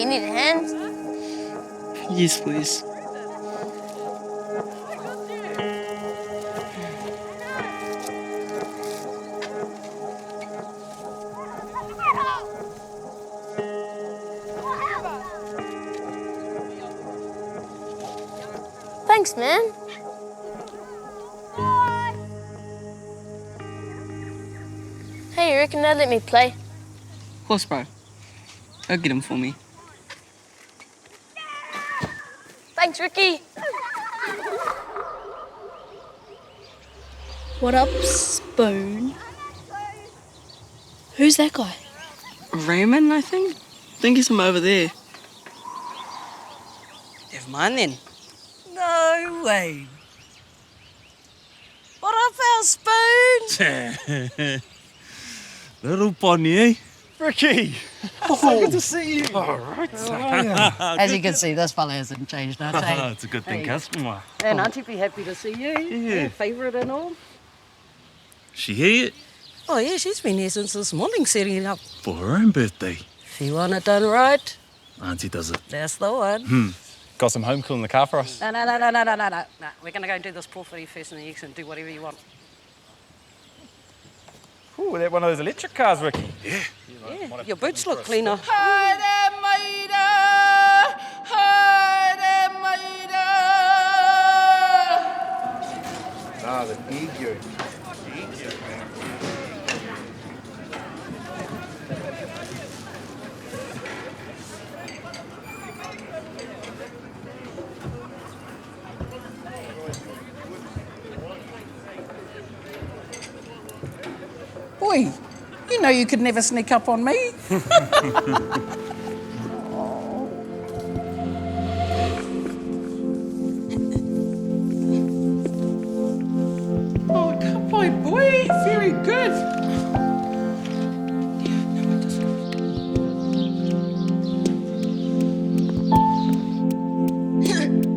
need a hand? Yes, please. Thanks, man. Hey, you reckon they'll let me play? Of course, bro. Go get him for me. Thanks, Ricky. What up, Spoon? Who's that guy? Raymond, I think? Think he's from over there. Never mind then. No way. What up, our Spoon? Little Bonnie, eh? Ricky! So good to see you. All right. As you can see, this fella hasn't changed, no hey? It's a good thing, Hey. customer. And Auntie be happy to see you. Yeah. Favourite and all. She here yet? Oh, yeah, she's been here since this morning setting it up. For her own birthday. If you want it done right, Auntie does it. that's the one. Got some home cooling in the car for us. No. We're going to go and do this porphyry first and then you can do whatever you want. Ooh, that one of those electric cars, Ricky. Yeah, your boots look cleaner. Ah, the ego. Boy, you know you could never sneak up on me. Oh, good boy. Very good.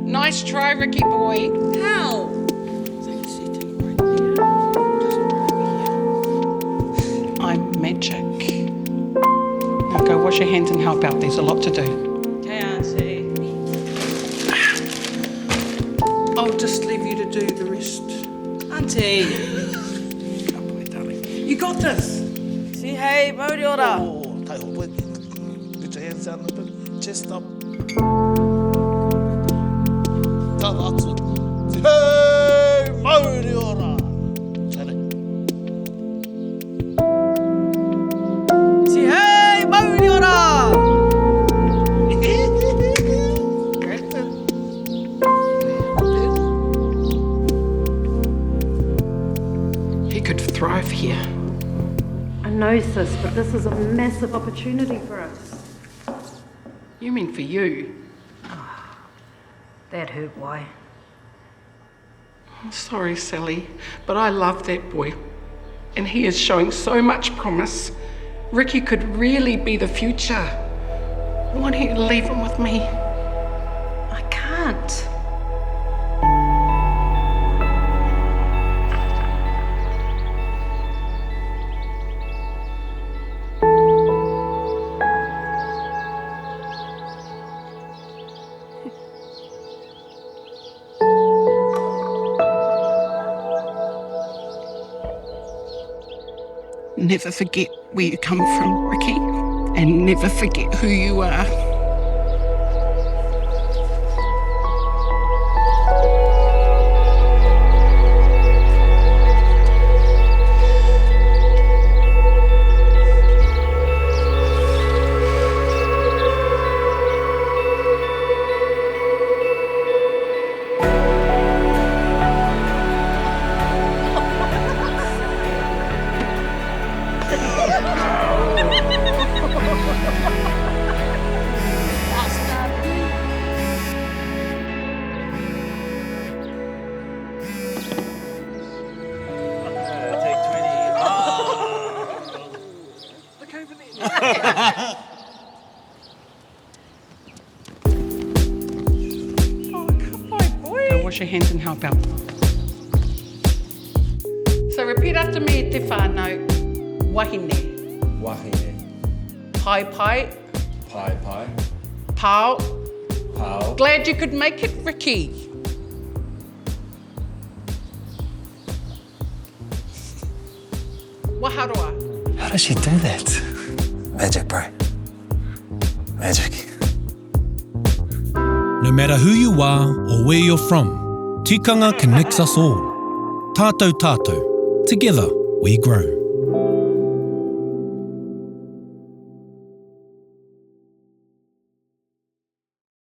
Nice try, Ricky boy. How? I'm magic. Now go wash your hands and help out. There's a lot to do. Okay, Auntie. I'll just leave you to do the rest. Auntie. Good boy, darling. You got this. Say hey, mauri ora. Oh, tai hope. Put your hands down a little bit. Chest up. That's it. Hey, Mauri ora. Say hey, mauri ora. He could thrive here. I know, sis, but this is a massive opportunity for us. You mean for you? That hurt, why? Sorry, Sally, but I love that boy. And he is showing so much promise. Ricky could really be the future. Why don't you leave him with me? I can't. Never forget where you come from, Ricky, and never forget who you are. Go wash your hands and help out. So repeat after me, te whānau. Wahine. Wahine. Pai pai. Pai pai. Pao, Pao. glad you could make it, Ricky. Waharoa. How does she do that? Magic, bro. Magic. No matter who you are or where you're from, tikanga connects us all. Tātou tātou. Together we grow.